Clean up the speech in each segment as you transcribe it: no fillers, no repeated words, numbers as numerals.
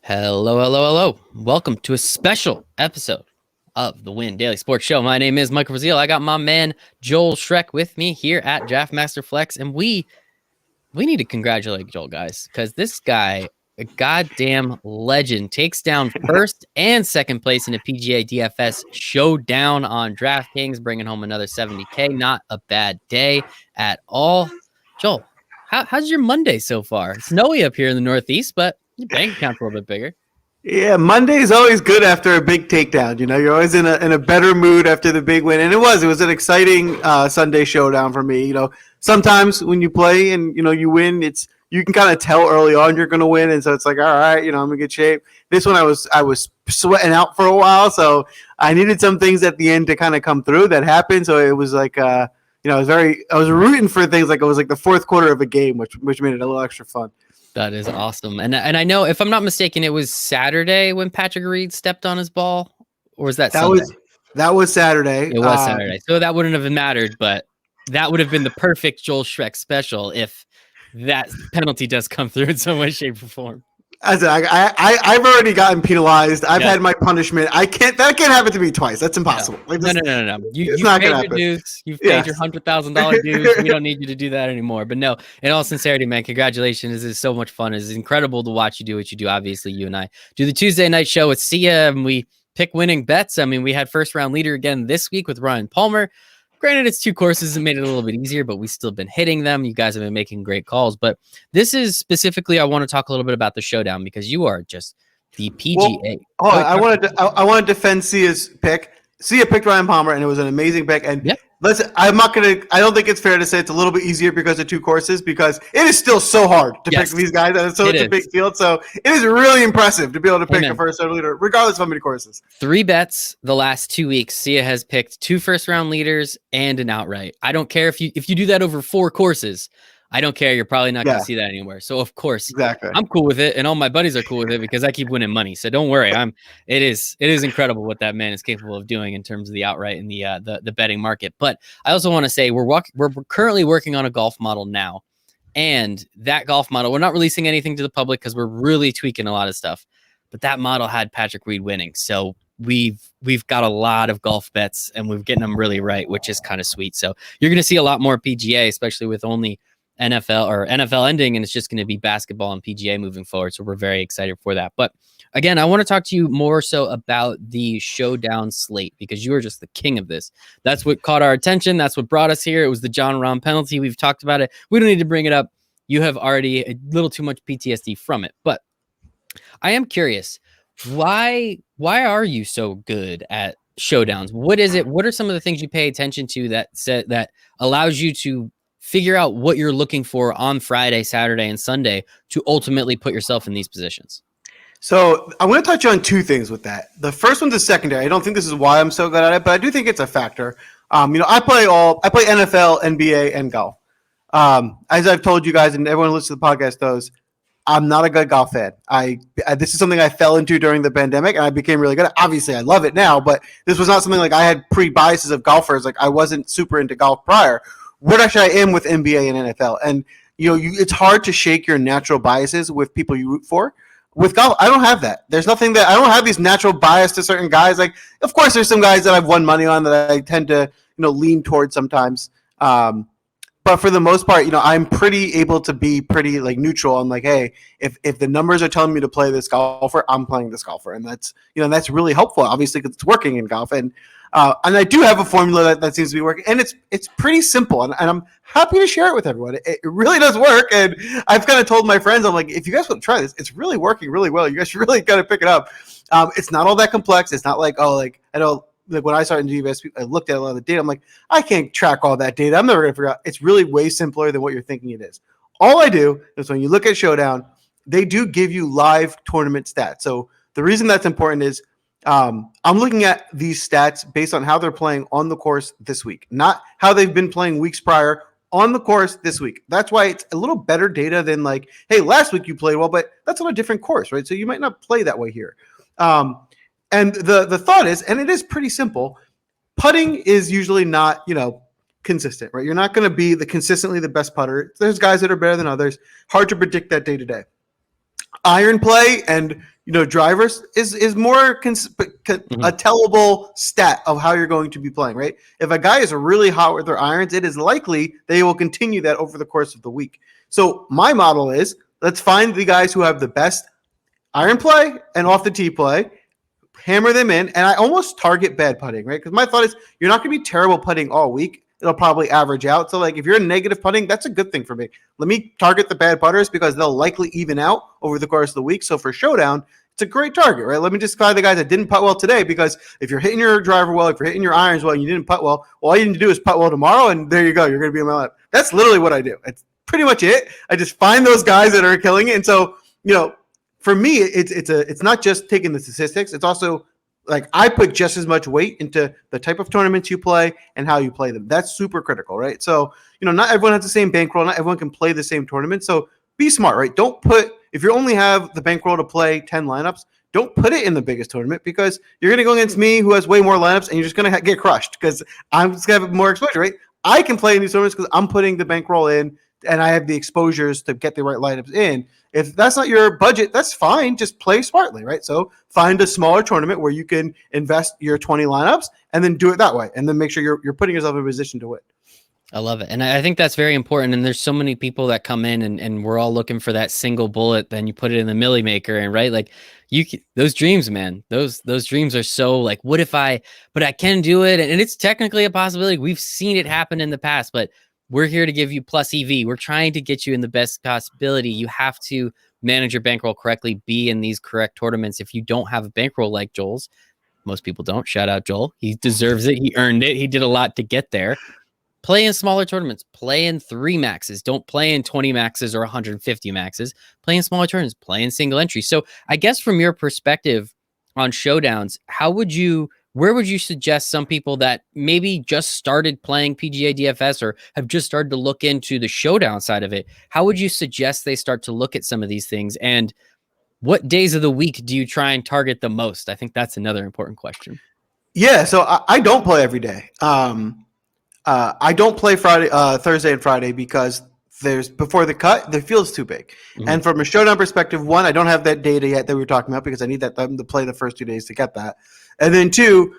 Hello, hello, hello. Welcome to a special episode of the Win Daily Sports Show. My name is Michael Rasile. I got my man Joel Schreck with me here at Draftmaster Flex, and we need to congratulate Joel, guys, because this guy, a goddamn legend, takes down first and second place in a PGA DFS Showdown on DraftKings, bringing home another 70K. Not a bad day at all. Joel, how's your Monday so far? It's snowy up here in the Northeast, but your bank account's a little bit bigger. Yeah, Monday is always good after a big takedown. You know, you're always in a better mood after the big win, and it was an exciting Sunday showdown for me. You know, sometimes when you play and you win, you can kind of tell early on you're going to win, and so it's like, all right, I'm in good shape. This one I was sweating out for a while, so I needed some things at the end to kind of come through. That happened, so it was like I was rooting for things like it was like the fourth quarter of a game, which made it a little extra fun. That is awesome. And I know, if I'm not mistaken, it was Saturday when Patrick Reed stepped on his ball, or was that Sunday? That was Saturday. It was Saturday. So that wouldn't have mattered, but that would have been the perfect Joel Schreck special if that penalty does come through in some way, shape, or form. I've already gotten penalized. I've had my punishment. That can't happen to me twice. That's impossible. No. You've paid your dues. You've paid your $100,000 dues. We don't need you to do that anymore. But no, in all sincerity, man, congratulations. This is so much fun. It's incredible to watch you do what you do. Obviously, you and I do the Tuesday night show with Sia, and we pick winning bets. I mean, we had first round leader again this week with Ryan Palmer. Granted, it's two courses and made it a little bit easier, but we've still been hitting them. You guys have been making great calls. But this is specifically, I want to talk a little bit about the showdown because you are just the PGA. Well, I want to defend Sia's pick. Sia picked Ryan Palmer, and it was an amazing pick. And listen, I don't think it's fair to say it's a little bit easier because of two courses, because it is still so hard to pick these guys, and it's such a big field. So it is really impressive to be able to pick a first-round leader, regardless of how many courses. 3 bets the last 2 weeks. Sia has picked 2 first-round leaders and an outright. I don't care if you do that over 4 courses. I don't care. You're probably not going to see that anywhere. So of course, I'm cool with it, and all my buddies are cool with it because I keep winning money. So don't worry. It is incredible what that man is capable of doing in terms of the outright and the betting market. But I also want to say we're currently working on a golf model now, and that golf model, we're not releasing anything to the public because we're really tweaking a lot of stuff. But that model had Patrick Reed winning, so we've got a lot of golf bets, and we're getting them really right, which is kind of sweet. So you're going to see a lot more PGA, especially with only NFL ending, and it's just going to be basketball and PGA moving forward. So we're very excited for that. But again, I want to talk to you more so about the showdown slate, because you are just the king of this. That's what caught our attention. That's what brought us here. It was the John Rahm penalty. We've talked about it. We don't need to bring it up. You have already a little too much PTSD from it. But I am curious, why are you so good at showdowns? What is it? What are some of the things you pay attention to that allows you to figure out what you're looking for on Friday, Saturday, and Sunday to ultimately put yourself in these positions? So I'm going to touch on 2 things with that. The first one's a secondary. I don't think this is why I'm so good at it, but I do think it's a factor. I play NFL, NBA, and golf. As I've told you guys, and everyone who listens to the podcast knows, I'm not a good golf fan. This is something I fell into during the pandemic, and I became really good at. Obviously, I love it now, but this was not something like I had pre-biases of golfers. Like, I wasn't super into golf prior. What actually I am with NBA and NFL. And, it's hard to shake your natural biases with people you root for. With golf, I don't have that. There's nothing I don't have these natural bias to certain guys. Like, of course, there's some guys that I've won money on that I tend to, lean towards sometimes. But for the most part, I'm pretty able to be pretty neutral. I'm like, hey, if the numbers are telling me to play this golfer, I'm playing this golfer. And that's, that's really helpful, obviously, because it's working in golf. And I do have a formula that seems to be working, and it's pretty simple, and I'm happy to share it with everyone. It really does work, and I've kind of told my friends, I'm like, if you guys want to try this, it's really working really well. You guys should really kind of pick it up. It's not all that complex. It's not like, I know, when I started in DFS, I looked at a lot of the data. I'm like, I can't track all that data. I'm never going to figure out. It's really way simpler than what you're thinking it is. All I do is when you look at Showdown, they do give you live tournament stats. So the reason that's important is I'm looking at these stats based on how they're playing on the course this week, not how they've been playing weeks prior, on the course this week. That's why it's a little better data than like, hey, last week you played well, but that's on a different course, right? So you might not play that way here. And the thought is, and it is pretty simple, putting is usually not, consistent, right? You're not going to be consistently the best putter. There's guys that are better than others. Hard to predict that day to day. Iron play and drivers is more a tellable stat of how you're going to be playing, right? If a guy is really hot with their irons, it is likely they will continue that over the course of the week. So my model is, let's find the guys who have the best iron play and off the tee play, hammer them in, and I almost target bad putting, right? Because my thought is you're not going to be terrible putting all week. It'll probably average out. So, like, if you're negative putting, that's a good thing for me. Let me target the bad putters because they'll likely even out over the course of the week. So for Showdown, it's a great target, right? Let me just find the guys that didn't putt well today, because if you're hitting your driver well, if you're hitting your irons well, and you didn't putt well, all you need to do is putt well tomorrow, and there you go. You're going to be in my lap. That's literally what I do. It's pretty much it. I just find those guys that are killing it. And so, for me, it's not just taking the statistics. It's also like I put just as much weight into the type of tournaments you play and how you play them. That's super critical, right? So, not everyone has the same bankroll. Not everyone can play the same tournament. So be smart, right? Don't put, if you only have the bankroll to play 10 lineups, don't put it in the biggest tournament, because you're going to go against me who has way more lineups and you're just going to get crushed because I'm just going to have more exposure, right? I can play in these tournaments because I'm putting the bankroll in and I have the exposures to get the right lineups in. If that's not your budget, that's fine. Just play smartly, right? So find a smaller tournament where you can invest your 20 lineups and then do it that way. And then make sure you're putting yourself in a position to win. I love it. And I think that's very important. And there's so many people that come in and we're all looking for that single bullet. Then you put it in the milli maker, and right, like those dreams, man, those dreams are so like, but I can do it. And it's technically a possibility. We've seen it happen in the past, but we're here to give you plus EV. We're trying to get you in the best possibility. You have to manage your bankroll correctly, be in these correct tournaments. If you don't have a bankroll like Joel's, most people don't. Shout out Joel. He deserves it. He earned it. He did a lot to get there. Play in smaller tournaments. Play in 3 maxes. Don't play in 20 maxes or 150 maxes. Play in smaller tournaments. Play in single entry. So I guess from your perspective on showdowns, where would you suggest some people that maybe just started playing PGA DFS or have just started to look into the showdown side of it? How would you suggest they start to look at some of these things? And what days of the week do you try and target the most? I think that's another important question. Yeah, so I don't play every day. I don't play Thursday and Friday because before the cut, the field's too big. Mm-hmm. And from a showdown perspective, one, I don't have that data yet that we were talking about because I need them to play the first 2 days to get that. And then two,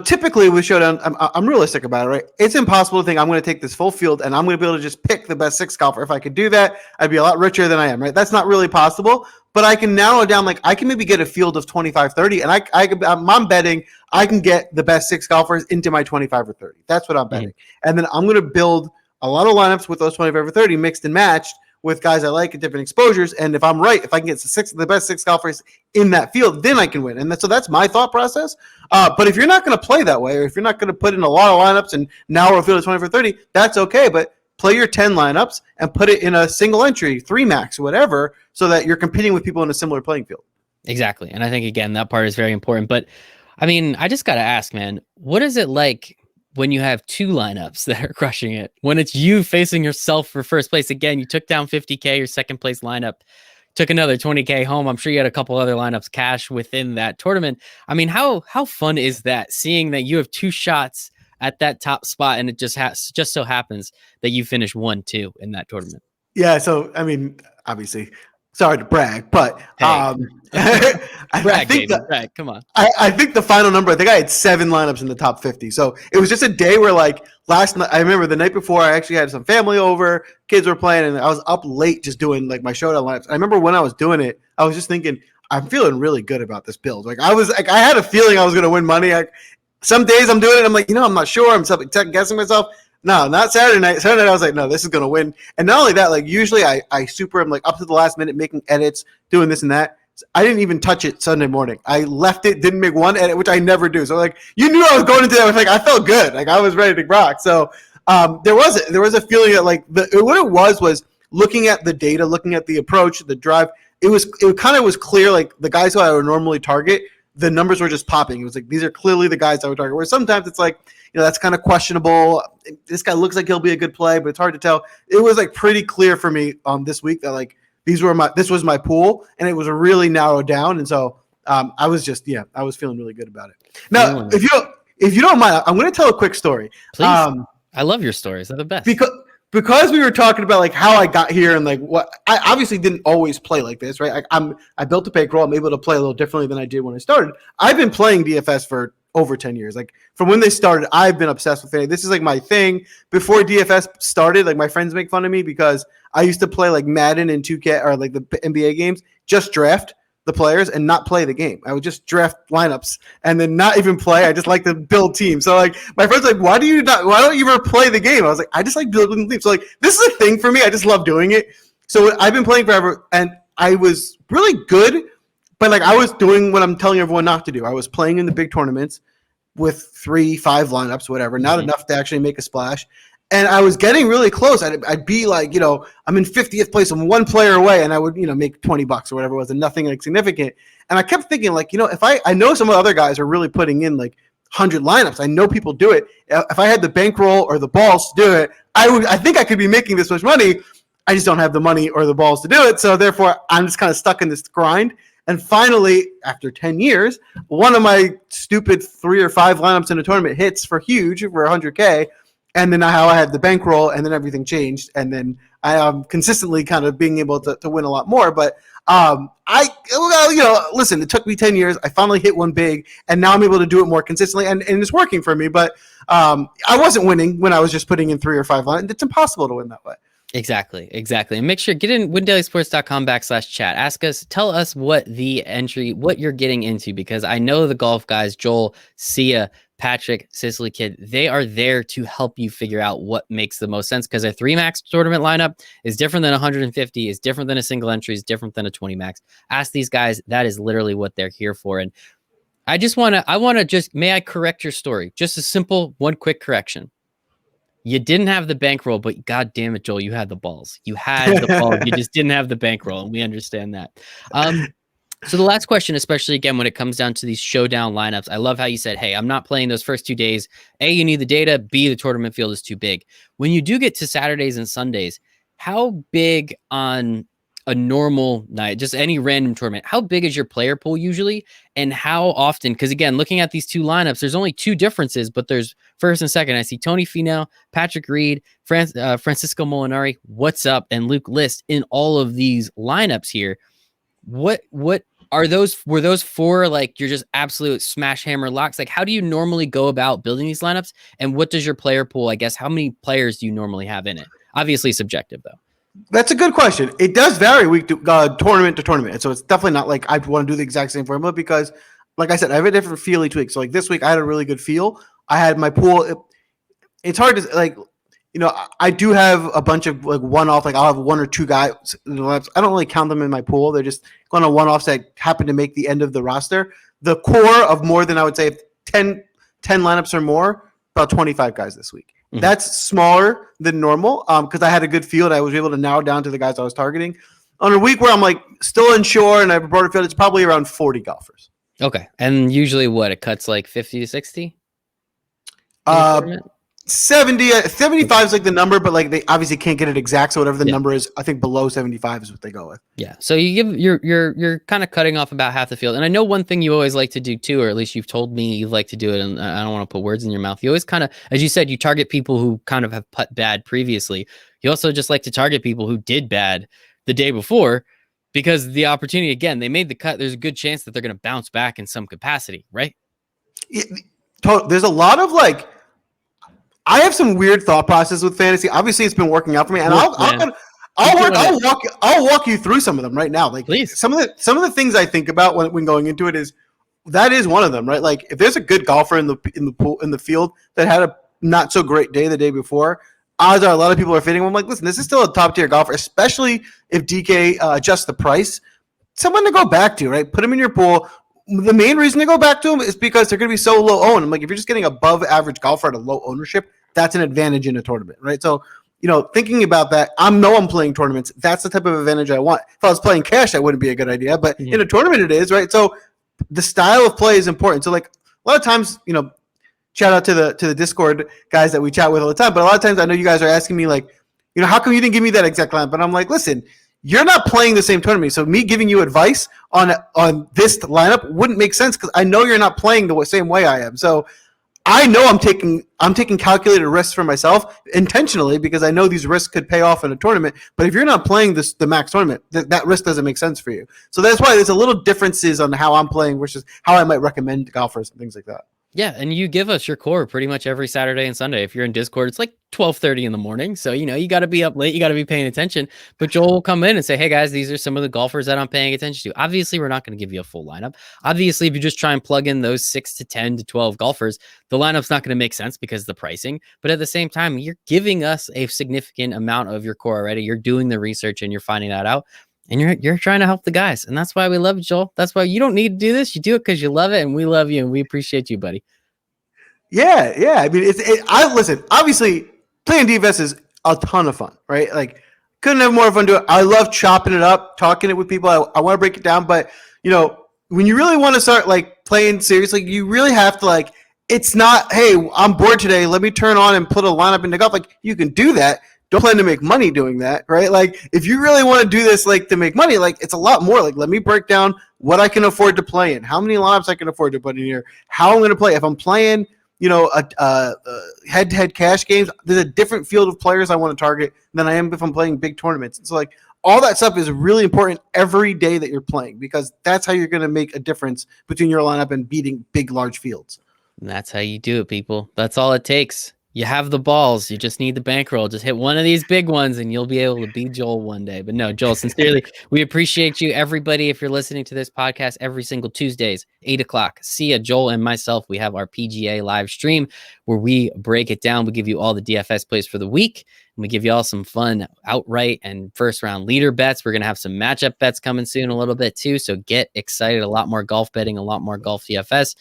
typically with showdown, I'm realistic about it, right? It's impossible to think I'm going to take this full field and I'm going to be able to just pick the best 6 golfer. If I could do that, I'd be a lot richer than I am, right? That's not really possible, but I can narrow it down. Like I can maybe get a field of 25, 30, and I'm betting I can get the best 6 golfers into my 25 or 30. That's what I'm betting. Mm-hmm. And then I'm going to build a lot of lineups with those 25 or 30 mixed and matched with guys I like at different exposures. And if I'm right, if I can get the best 6 golfers in that field, then I can win. And so that's my thought process. But if you're not going to play that way, or if you're not going to put in a lot of lineups and narrow a field of 20 or 30, that's okay. But play your 10 lineups and put it in a single entry, 3 max, whatever, so that you're competing with people in a similar playing field. Exactly. And I think, again, that part is very important. But I mean, I just got to ask, man, what is it like when you have 2 lineups that are crushing it, when it's you facing yourself for first place? Again, you took down 50K, your second place lineup, took another 20K home. I'm sure you had a couple other lineups cash within that tournament. I mean, how fun is that, seeing that you have 2 shots at that top spot and it just so happens that you finish 1-2 in that tournament? Yeah. So, I mean, obviously, sorry to brag, but brag, come on. I think the final number, I think I had 7 lineups in the top 50. So it was just a day where, like, last night, I remember the night before, I actually had some family over, kids were playing, and I was up late just doing like my showdown lineups. I remember when I was doing it, I was just thinking, I'm feeling really good about this build. Like I had a feeling I was going to win money. Some days I'm doing it, I'm like, I'm not sure. I'm guessing myself. No, not Saturday night. Saturday night, I was like, no, this is going to win. And not only that, like usually I'm like up to the last minute making edits, doing this and that. I didn't even touch it Sunday morning. I left it, didn't make one edit, which I never do. So like, you knew I was going into that. I was like, I felt good. Like I was ready to rock. So there was a feeling that like what it was looking at the data, looking at the approach, the drive. It kind of was clear, like the guys who I would normally target, the numbers were just popping. It was like, these are clearly the guys I would target. Where sometimes it's like, that's kind of questionable. This guy looks like he'll be a good play, but it's hard to tell. It was like pretty clear for me this week that like this was my pool, and it was really narrowed down. And so I was feeling really good about it. Now, if you don't mind, I'm going to tell a quick story. Please. I love your stories. They're the best. because we were talking about like how I got here and like what I obviously didn't always play like this, right? I built a bankroll. I'm able to play a little differently than I did when I started. I've been playing DFS for over 10 years. Like from when they started, I've been obsessed with it. This is like my thing. Before DFS started, like my friends make fun of me because I used to play like Madden and 2K or like the NBA games, just draft the players and not play the game. I would just draft lineups and then not even play. I just like to build teams. So like my friends are like, why don't you ever play the game? I was like, I just like building teams. So like this is a thing for me. I just love doing it. So I've been playing forever and I was really good, but like I was doing what I'm telling everyone not to do. I was playing in the big tournaments with 3-5 lineups, whatever, not enough to actually make a splash. And I was getting really close. I'd be like, I'm in 50th place. I'm one player away, and I would, make $20 or whatever it was, and nothing like significant. And I kept thinking, like, if I know some of the other guys are really putting in like 100 lineups. I know people do it. If I had the bankroll or the balls to do it, I think I could be making this much money. I just don't have the money or the balls to do it. So therefore, I'm just kind of stuck in this grind. And finally, after 10 years, one of my stupid 3 or 5 lineups in a tournament hits for huge for 100K. And then how I had the bankroll, and then everything changed, and then I am consistently kind of being able to win a lot more. But listen, it took me 10 years. I finally hit one big, and now I'm able to do it more consistently, and it's working for me. But I wasn't winning when I was just putting in 3 or 5 lines. It's impossible to win that way. Exactly. And make sure, get in windailysports.com/chat. Tell us what you're getting into, because I know the golf guys, Joel, Sia, Patrick, Sicily Kid, they are there to help you figure out what makes the most sense, because a 3 max tournament lineup is different than 150, is different than a single entry, is different than a 20 max. Ask these guys. That is literally what they're here for. And I may I correct your story? Just a simple, one quick correction. You didn't have the bankroll, but God damn it, Joel, you had the balls. You had the balls. You just didn't have the bankroll, and we understand that. So the last question, especially again when it comes down to these showdown lineups, I love how you said, hey, I'm not playing those first 2 days. A, you need the data. B, the tournament field is too big. When you do get to Saturdays and Sundays, how big on a normal night, just any random tournament, how big is your player pool usually, and how often? Because again, looking at these 2 lineups, there's only 2 differences, but there's first and second. I see Tony Finau, Patrick Reed, Francisco Molinari, what's up, and Luke List in all of these lineups here. What are those? Were those 4 like you're just absolute smash hammer locks? Like, how do you normally go about building these lineups, and what does your player pool? I guess how many players do you normally have in it? Obviously subjective though. That's a good question. It does vary week to tournament to tournament. And so it's definitely not like I want to do the exact same formula, because like I said, I have a different feel each week. So like this week I had a really good feel. I had my pool. It's hard to like, I do have a bunch of like one-off, like I'll have 1 or 2 guys. I don't really count them in my pool. They're just going on one-offs that happen to make the end of the roster. The core of more than, I would say, 10 lineups or more, about 25 guys this week. Mm-hmm. That's smaller than normal because I had a good field. I was able to narrow down to the guys I was targeting. On a week where I'm like still unsure and I have a broader field, it's probably around 40 golfers. Okay. And usually it cuts like 50 to 60? 75 is like the number, but like they obviously can't get it exact. So whatever the number is, I think below 75 is what they go with. Yeah. So you're kind of cutting off about half the field. And I know one thing you always like to do too, or at least you've told me you like to do it. And I don't want to put words in your mouth. You always kind of, as you said, you target people who kind of have putt bad previously. You also just like to target people who did bad the day before, because the opportunity, again, they made the cut. There's a good chance that they're going to bounce back in some capacity, right? There's a lot of like, I have some weird thought process with fantasy. Obviously, it's been working out for me, and I'll walk you through some of them right now. Like, please. Some of the things I think about when going into it is one of them, right? Like, if there's a good golfer in the field that had a not so great day the day before, odds are a lot of people are fitting. I'm like, listen, this is still a top tier golfer, especially if DK adjusts the price. Someone to go back to, right? Put him in your pool. The main reason to go back to them is because they're going to be so low owned. I'm like, if you're just getting above average golfer at a low ownership, that's an advantage in a tournament, right? So, thinking about that, I'm playing tournaments. That's the type of advantage I want. If I was playing cash, that wouldn't be a good idea, but in a tournament it is, right? So the style of play is important. So like a lot of times, shout out to the Discord guys that we chat with all the time, but a lot of times I know you guys are asking me like, how come you didn't give me that exact line? But I'm like, listen, you're not playing the same tournament. So me giving you advice on this lineup wouldn't make sense because I know you're not playing the same way I am. So I know I'm taking calculated risks for myself intentionally because I know these risks could pay off in a tournament. But if you're not playing the max tournament, that risk doesn't make sense for you. So that's why there's a little differences on how I'm playing versus how I might recommend golfers and things like that. Yeah, and you give us your core pretty much every Saturday and Sunday. If you're in Discord, it's like 12:30 in the morning. So, you got to be up late. You got to be paying attention. But Joel will come in and say, hey, guys, these are some of the golfers that I'm paying attention to. Obviously, we're not going to give you a full lineup. Obviously, if you just try and plug in those 6 to 10 to 12 golfers, the lineup's not going to make sense because of the pricing. But at the same time, you're giving us a significant amount of your core already. You're doing the research and you're finding that out. And you're trying to help the guys. And that's why we love you, Joel. That's why you don't need to do this. You do it because you love it. And we love you. And we appreciate you, buddy. Yeah. I mean, I listen. Obviously, playing DFS is a ton of fun, right? Like, couldn't have more fun doing it. I love chopping it up, talking it with people. I want to break it down, but when you really want to start like playing seriously, you really have to like. It's not, hey, I'm bored today. Let me turn on and put a lineup into golf. Like, you can do that. Don't plan to make money doing that, right? Like, if you really want to do this, like, to make money, like, it's a lot more. Like, let me break down what I can afford to play in, how many lineups I can afford to put in here, how I'm going to play. If I'm playing head-to-head cash games, there's a different field of players I want to target than I am if I'm playing big tournaments. So, like, all that stuff is really important every day that you're playing because that's how you're going to make a difference between your lineup and beating big, large fields. And that's how you do it, people. That's all it takes. You have the balls. You just need the bankroll. Just hit one of these big ones and you'll be able to beat Joel one day. But no, Joel, sincerely, we appreciate you. Everybody, if you're listening to this podcast every single Tuesdays, 8 o'clock, Sia, Joel, and myself, we have our PGA live stream where we break it down. We give you all the DFS plays for the week. And we give you all some fun outright and first round leader bets. We're going to have some matchup bets coming soon a little bit too. So get excited. A lot more golf betting, a lot more golf DFS.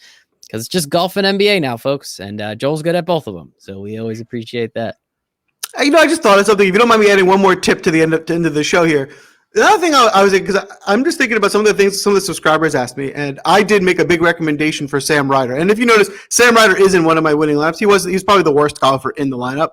Because it's just golf and NBA now, folks. And Joel's good at both of them. So we always appreciate that. I just thought of something. If you don't mind me adding one more tip to the end of the show here. The other thing I was because I'm just thinking about some of the things some of the subscribers asked me. And I did make a big recommendation for Sam Ryder. And if you notice, Sam Ryder isn't one of my winning lineups. He's probably the worst golfer in the lineup.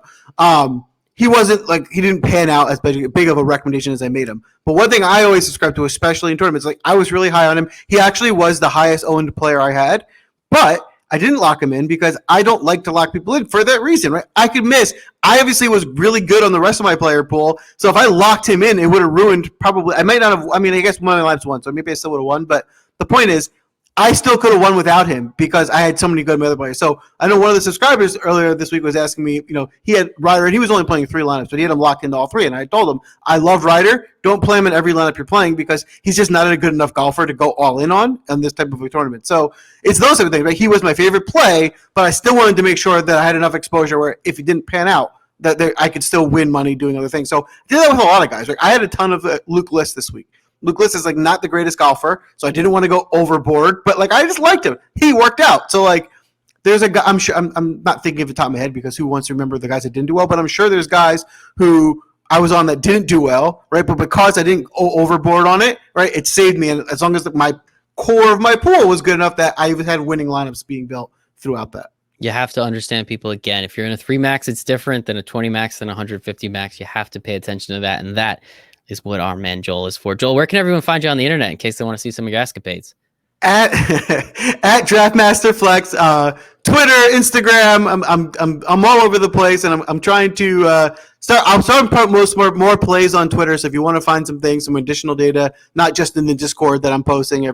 He wasn't he didn't pan out as big of a recommendation as I made him. But one thing I always subscribe to, especially in tournaments, like I was really high on him. He actually was the highest owned player I had. But I didn't lock him in because I don't like to lock people in for that reason, right? I could miss. I obviously was really good on the rest of my player pool. So if I locked him in, it would have ruined probably. I might not have. I mean, I guess one of my lineups won, so maybe I still would have won. But the point is, I still could have won without him because I had so many good other players. So I know one of the subscribers earlier this week was asking me, he had Ryder, and he was only playing 3 lineups, but he had him locked into all 3. And I told him, I love Ryder. Don't play him in every lineup you're playing because he's just not a good enough golfer to go all in on this type of a tournament. So it's those type of things. Right? He was my favorite play, but I still wanted to make sure that I had enough exposure where if it didn't pan out, that I could still win money doing other things. So I did that with a lot of guys. Right? I had a ton of Luke List this week. Luke List is not the greatest golfer, so I didn't want to go overboard, but I just liked him. He worked out. So there's a guy. I'm sure I'm not thinking of the top of my head because who wants to remember the guys that didn't do well? But I'm sure there's guys who I was on that didn't do well, right? But because I didn't go overboard on it, right, it saved me. And as long as my core of my pool was good enough that I had winning lineups being built throughout that. You have to understand people again. If you're in a 3 max, it's different than a 20 max and 150 max. You have to pay attention to that, and that is what our man Joel is for. Joel, where can everyone find you on the internet in case they want to see some of your escapades? At Draftmaster Flex, Twitter, Instagram. I'm all over the place, and I'm trying to start. I'm starting to post more plays on Twitter. So if you want to find some things, some additional data, not just in the Discord that I'm posting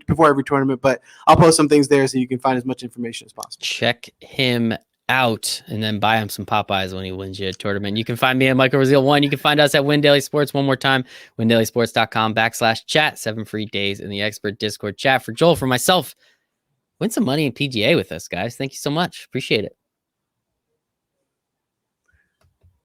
before every tournament, but I'll post some things there so you can find as much information as possible. Check him out and then buy him some Popeyes when he wins you a tournament. You can find me at Michael Rasile 1. You can find us at Win Daily Sports one more time, windailysports.com/chat. 7 free days in the expert Discord chat. For Joel, for myself, win some money in PGA with us, guys. Thank you so much. Appreciate it.